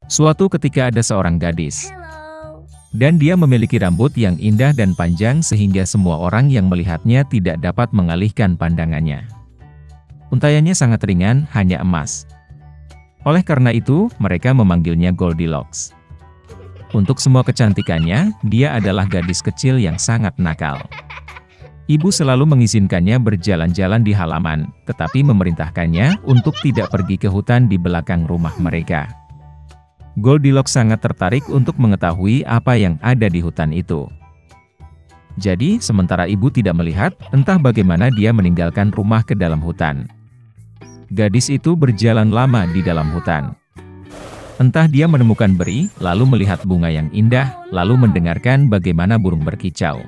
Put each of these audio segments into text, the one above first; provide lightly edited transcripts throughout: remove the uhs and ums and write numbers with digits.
Suatu ketika ada seorang gadis. Dan dia memiliki rambut yang indah dan panjang sehingga semua orang yang melihatnya tidak dapat mengalihkan pandangannya. Untaiannya sangat ringan, hanya emas. Oleh karena itu, mereka memanggilnya Goldilocks. Untuk semua kecantikannya, dia adalah gadis kecil yang sangat nakal. Ibu selalu mengizinkannya berjalan-jalan di halaman, tetapi memerintahkannya untuk tidak pergi ke hutan di belakang rumah mereka. Goldilocks sangat tertarik untuk mengetahui apa yang ada di hutan itu. Jadi, sementara ibu tidak melihat, entah bagaimana dia meninggalkan rumah ke dalam hutan. Gadis itu berjalan lama di dalam hutan. Entah dia menemukan beri, lalu melihat bunga yang indah, lalu mendengarkan bagaimana burung berkicau.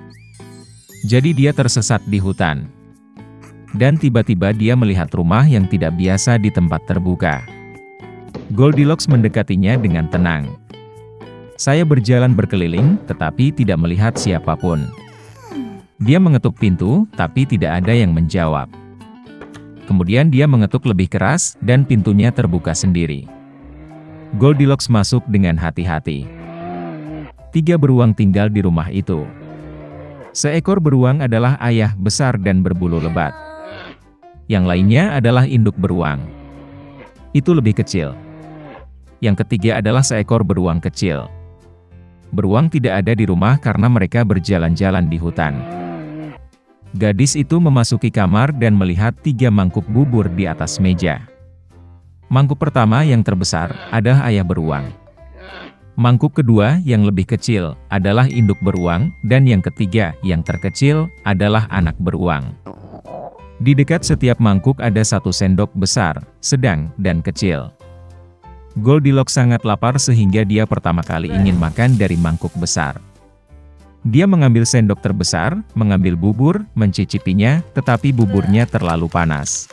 Jadi dia tersesat di hutan. Dan tiba-tiba dia melihat rumah yang tidak biasa di tempat terbuka. Goldilocks mendekatinya dengan tenang. Saya berjalan berkeliling, tetapi tidak melihat siapapun. Dia mengetuk pintu, tapi tidak ada yang menjawab. Kemudian dia mengetuk lebih keras, dan pintunya terbuka sendiri. Goldilocks masuk dengan hati-hati. 3 beruang tinggal di rumah itu. Seekor beruang adalah ayah besar dan berbulu lebat. Yang lainnya adalah induk beruang. Itu lebih kecil. Yang ketiga adalah seekor beruang kecil. Beruang tidak ada di rumah karena mereka berjalan-jalan di hutan. Gadis itu memasuki kamar dan melihat 3 mangkuk bubur di atas meja. Mangkuk pertama yang terbesar adalah ayah beruang. Mangkuk kedua yang lebih kecil adalah induk beruang, dan yang ketiga yang terkecil adalah anak beruang. Di dekat setiap mangkuk ada 1 sendok besar, sedang, dan kecil. Goldilocks sangat lapar sehingga dia pertama kali ingin makan dari mangkuk besar. Dia mengambil sendok terbesar, mengambil bubur, mencicipinya, tetapi buburnya terlalu panas.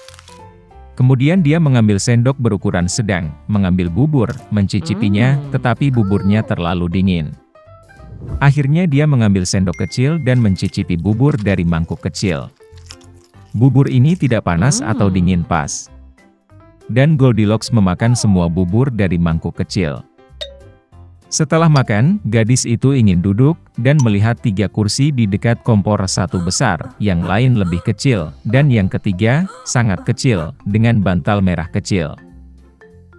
Kemudian dia mengambil sendok berukuran sedang, mengambil bubur, mencicipinya, tetapi buburnya terlalu dingin. Akhirnya dia mengambil sendok kecil dan mencicipi bubur dari mangkuk kecil. Bubur ini tidak panas atau dingin pas. Dan Goldilocks memakan semua bubur dari mangkuk kecil. Setelah makan, gadis itu ingin duduk, dan melihat 3 kursi di dekat kompor, 1 besar, yang lain lebih kecil, dan yang ketiga, sangat kecil, dengan bantal merah kecil.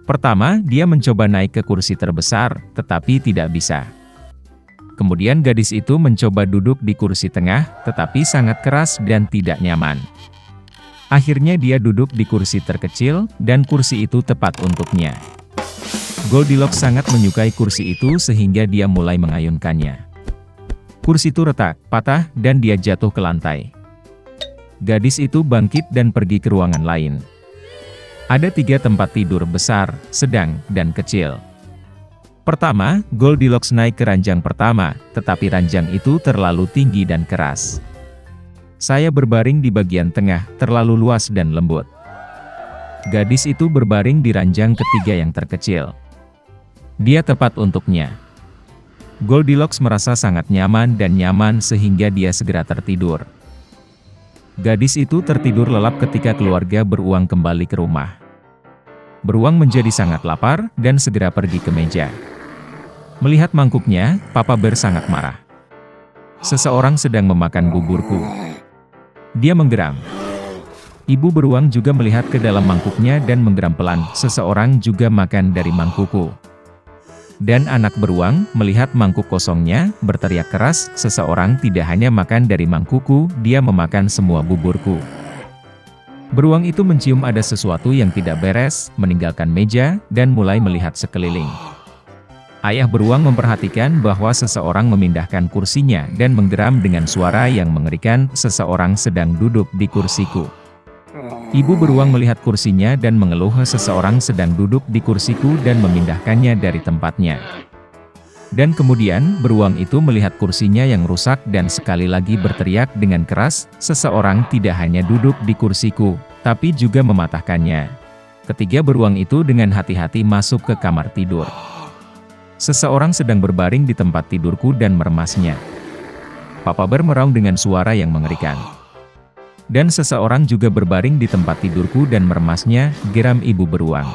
Pertama, dia mencoba naik ke kursi terbesar, tetapi tidak bisa. Kemudian gadis itu mencoba duduk di kursi tengah, tetapi sangat keras dan tidak nyaman. Akhirnya dia duduk di kursi terkecil, dan kursi itu tepat untuknya. Goldilocks sangat menyukai kursi itu sehingga dia mulai mengayunkannya. Kursi itu retak, patah, dan dia jatuh ke lantai. Gadis itu bangkit dan pergi ke ruangan lain. Ada 3 tempat tidur besar, sedang, dan kecil. Pertama, Goldilocks naik ke ranjang pertama, tetapi ranjang itu terlalu tinggi dan keras. Saya berbaring di bagian tengah, terlalu luas dan lembut. Gadis itu berbaring di ranjang ketiga yang terkecil. Dia tepat untuknya. Goldilocks merasa sangat nyaman dan nyaman sehingga dia segera tertidur. Gadis itu tertidur lelap ketika keluarga beruang kembali ke rumah. Beruang menjadi sangat lapar dan segera pergi ke meja. Melihat mangkuknya, Papa Bear sangat marah. Seseorang sedang memakan buburku. Dia menggeram. Ibu beruang juga melihat ke dalam mangkuknya dan menggeram pelan. Seseorang juga makan dari mangkukku. Dan anak beruang melihat mangkuk kosongnya, berteriak keras, seseorang tidak hanya makan dari mangkukku, dia memakan semua buburku. Beruang itu mencium ada sesuatu yang tidak beres, meninggalkan meja, dan mulai melihat sekeliling. Ayah beruang memperhatikan bahwa seseorang memindahkan kursinya dan menggeram dengan suara yang mengerikan, seseorang sedang duduk di kursiku. Ibu beruang melihat kursinya dan mengeluh, seseorang sedang duduk di kursiku dan memindahkannya dari tempatnya. Dan kemudian, beruang itu melihat kursinya yang rusak dan sekali lagi berteriak dengan keras, seseorang tidak hanya duduk di kursiku, tapi juga mematahkannya. Ketiga beruang itu dengan hati-hati masuk ke kamar tidur. Seseorang sedang berbaring di tempat tidurku dan meremasnya. Papa Bear meraung dengan suara yang mengerikan. Dan seseorang juga berbaring di tempat tidurku dan meremasnya, geram ibu beruang.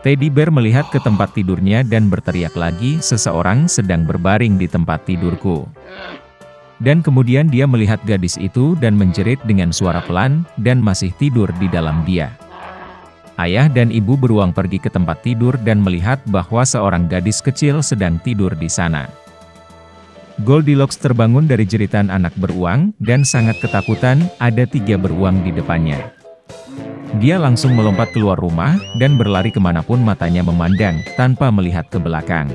Teddy Bear melihat ke tempat tidurnya dan berteriak lagi, "Seseorang sedang berbaring di tempat tidurku." Dan kemudian dia melihat gadis itu dan menjerit dengan suara pelan, dan masih tidur di dalam dia. Ayah dan ibu beruang pergi ke tempat tidur dan melihat bahwa seorang gadis kecil sedang tidur di sana. Goldilocks terbangun dari jeritan anak beruang, dan sangat ketakutan. Ada 3 beruang di depannya. Dia langsung melompat keluar rumah, dan berlari kemanapun matanya memandang, tanpa melihat ke belakang.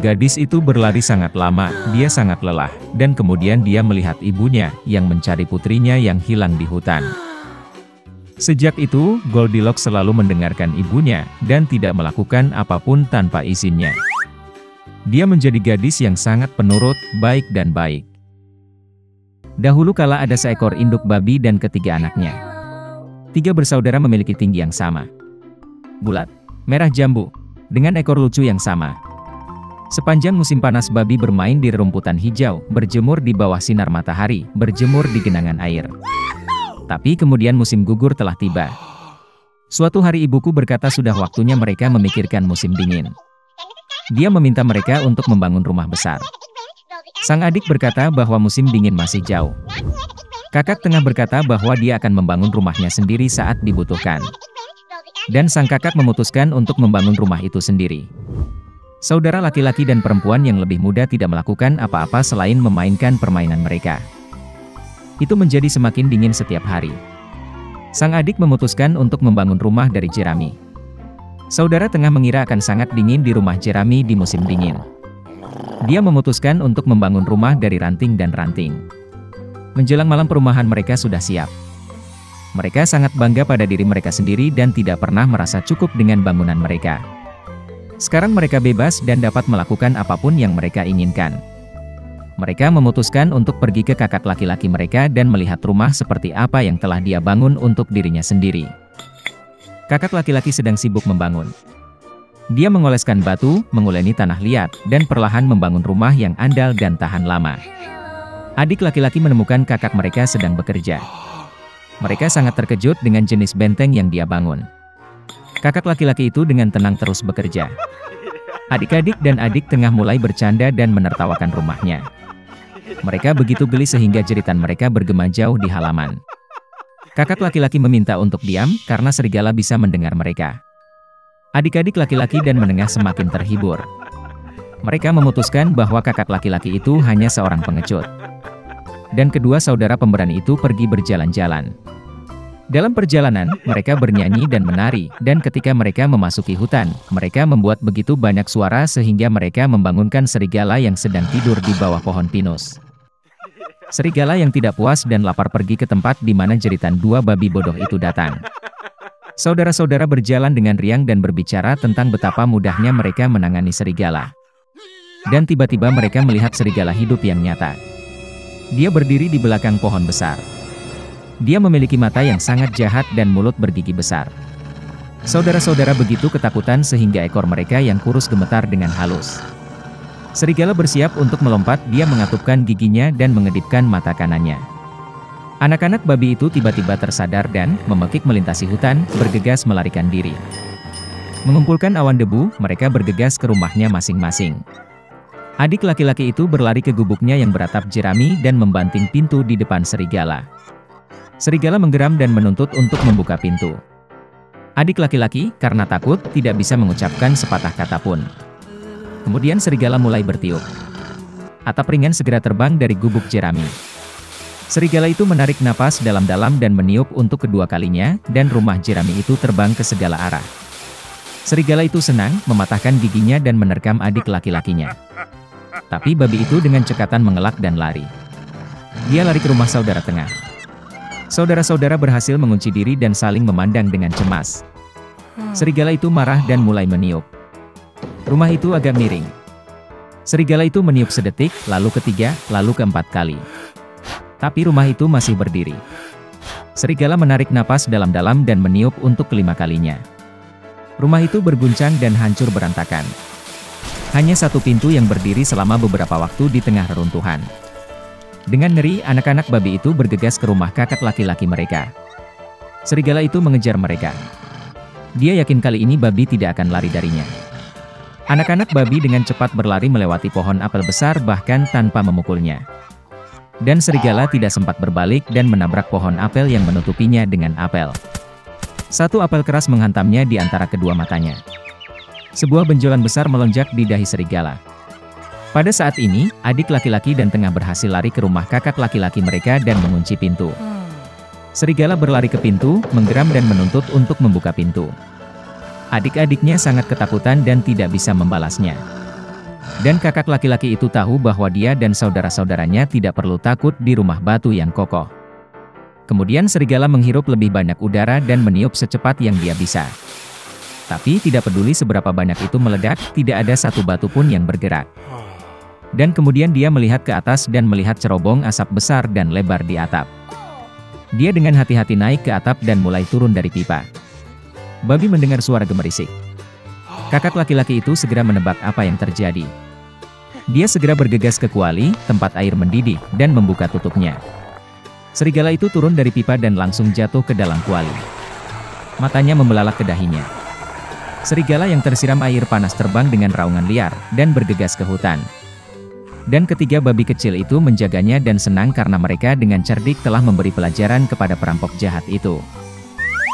Gadis itu berlari sangat lama, dia sangat lelah, dan kemudian dia melihat ibunya, yang mencari putrinya yang hilang di hutan. Sejak itu, Goldilocks selalu mendengarkan ibunya, dan tidak melakukan apapun tanpa izinnya. Dia menjadi gadis yang sangat penurut, baik dan baik. Dahulu kala ada seekor induk babi dan ketiga anaknya. 3 bersaudara memiliki tinggi yang sama, bulat, merah jambu, dengan ekor lucu yang sama. Sepanjang musim panas babi bermain di rerumputan hijau, berjemur di bawah sinar matahari, berjemur di genangan air. Tapi kemudian musim gugur telah tiba. Suatu hari ibuku berkata sudah waktunya mereka memikirkan musim dingin. Dia meminta mereka untuk membangun rumah besar. Sang adik berkata bahwa musim dingin masih jauh. Kakak tengah berkata bahwa dia akan membangun rumahnya sendiri saat dibutuhkan. Dan sang kakak memutuskan untuk membangun rumah itu sendiri. Saudara laki-laki dan perempuan yang lebih muda tidak melakukan apa-apa selain memainkan permainan mereka. Itu menjadi semakin dingin setiap hari. Sang adik memutuskan untuk membangun rumah dari jerami. Saudara tengah mengira akan sangat dingin di rumah jerami di musim dingin. Dia memutuskan untuk membangun rumah dari ranting dan ranting. Menjelang malam perumahan mereka sudah siap. Mereka sangat bangga pada diri mereka sendiri dan tidak pernah merasa cukup dengan bangunan mereka. Sekarang mereka bebas dan dapat melakukan apapun yang mereka inginkan. Mereka memutuskan untuk pergi ke kakak laki-laki mereka dan melihat rumah seperti apa yang telah dia bangun untuk dirinya sendiri. Kakak laki-laki sedang sibuk membangun. Dia mengoleskan batu, menguleni tanah liat, dan perlahan membangun rumah yang andal dan tahan lama. Adik laki-laki menemukan kakak mereka sedang bekerja. Mereka sangat terkejut dengan jenis benteng yang dia bangun. Kakak laki-laki itu dengan tenang terus bekerja. Adik-adik dan adik tengah mulai bercanda dan menertawakan rumahnya. Mereka begitu geli sehingga jeritan mereka bergema jauh di halaman. Kakak laki-laki meminta untuk diam karena serigala bisa mendengar mereka. Adik-adik laki-laki dan menengah semakin terhibur. Mereka memutuskan bahwa kakak laki-laki itu hanya seorang pengecut. Dan kedua saudara pemberani itu pergi berjalan-jalan. Dalam perjalanan, mereka bernyanyi dan menari, dan ketika mereka memasuki hutan, mereka membuat begitu banyak suara sehingga mereka membangunkan serigala yang sedang tidur di bawah pohon pinus. Serigala yang tidak puas dan lapar pergi ke tempat di mana jeritan 2 babi bodoh itu datang. Saudara-saudara berjalan dengan riang dan berbicara tentang betapa mudahnya mereka menangani serigala. Dan tiba-tiba mereka melihat serigala hidup yang nyata. Dia berdiri di belakang pohon besar. Dia memiliki mata yang sangat jahat dan mulut bergigi besar. Saudara-saudara begitu ketakutan sehingga ekor mereka yang kurus gemetar dengan halus. Serigala bersiap untuk melompat, dia mengatupkan giginya dan mengedipkan mata kanannya. Anak-anak babi itu tiba-tiba tersadar dan, memekik melintasi hutan, bergegas melarikan diri. Mengumpulkan awan debu, mereka bergegas ke rumahnya masing-masing. Adik laki-laki itu berlari ke gubuknya yang beratap jerami dan membanting pintu di depan serigala. Serigala menggeram dan menuntut untuk membuka pintu. Adik laki-laki, karena takut, tidak bisa mengucapkan sepatah kata pun. Kemudian serigala mulai bertiup. Atap ringan segera terbang dari gubuk jerami. Serigala itu menarik napas dalam-dalam dan meniup untuk kedua kalinya, dan rumah jerami itu terbang ke segala arah. Serigala itu senang, mematahkan giginya dan menerkam adik laki-lakinya. Tapi babi itu dengan cekatan mengelak dan lari. Dia lari ke rumah saudara tengah. Saudara-saudara berhasil mengunci diri dan saling memandang dengan cemas. Serigala itu marah dan mulai meniup. Rumah itu agak miring. Serigala itu meniup sedetik, lalu ketiga, lalu keempat kali. Tapi rumah itu masih berdiri. Serigala menarik napas dalam-dalam dan meniup untuk kelima kalinya. Rumah itu berguncang dan hancur berantakan. Hanya satu pintu yang berdiri selama beberapa waktu di tengah reruntuhan. Dengan ngeri, anak-anak babi itu bergegas ke rumah kakak laki-laki mereka. Serigala itu mengejar mereka. Dia yakin kali ini babi tidak akan lari darinya. Anak-anak babi dengan cepat berlari melewati pohon apel besar bahkan tanpa memukulnya. Dan serigala tidak sempat berbalik dan menabrak pohon apel yang menutupinya dengan apel. Satu apel keras menghantamnya di antara kedua matanya. Sebuah benjolan besar melonjak di dahi serigala. Pada saat ini, adik laki-laki dan tengah berhasil lari ke rumah kakak laki-laki mereka dan mengunci pintu. Serigala berlari ke pintu, menggeram dan menuntut untuk membuka pintu. Adik-adiknya sangat ketakutan dan tidak bisa membalasnya. Dan kakak laki-laki itu tahu bahwa dia dan saudara-saudaranya tidak perlu takut di rumah batu yang kokoh. Kemudian serigala menghirup lebih banyak udara dan meniup secepat yang dia bisa. Tapi tidak peduli seberapa banyak itu meledak, tidak ada satu batu pun yang bergerak. Dan kemudian dia melihat ke atas dan melihat cerobong asap besar dan lebar di atap. Dia dengan hati-hati naik ke atap dan mulai turun dari pipa. Babi mendengar suara gemerisik. Kakak laki-laki itu segera menebak apa yang terjadi. Dia segera bergegas ke kuali, tempat air mendidih, dan membuka tutupnya. Serigala itu turun dari pipa dan langsung jatuh ke dalam kuali. Matanya membelalak ke dahinya. Serigala yang tersiram air panas terbang dengan raungan liar, dan bergegas ke hutan. Dan ketiga babi kecil itu menjaganya dan senang karena mereka dengan cerdik telah memberi pelajaran kepada perampok jahat itu.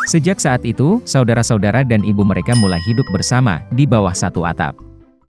Sejak saat itu, saudara-saudara dan ibu mereka mulai hidup bersama di bawah satu atap.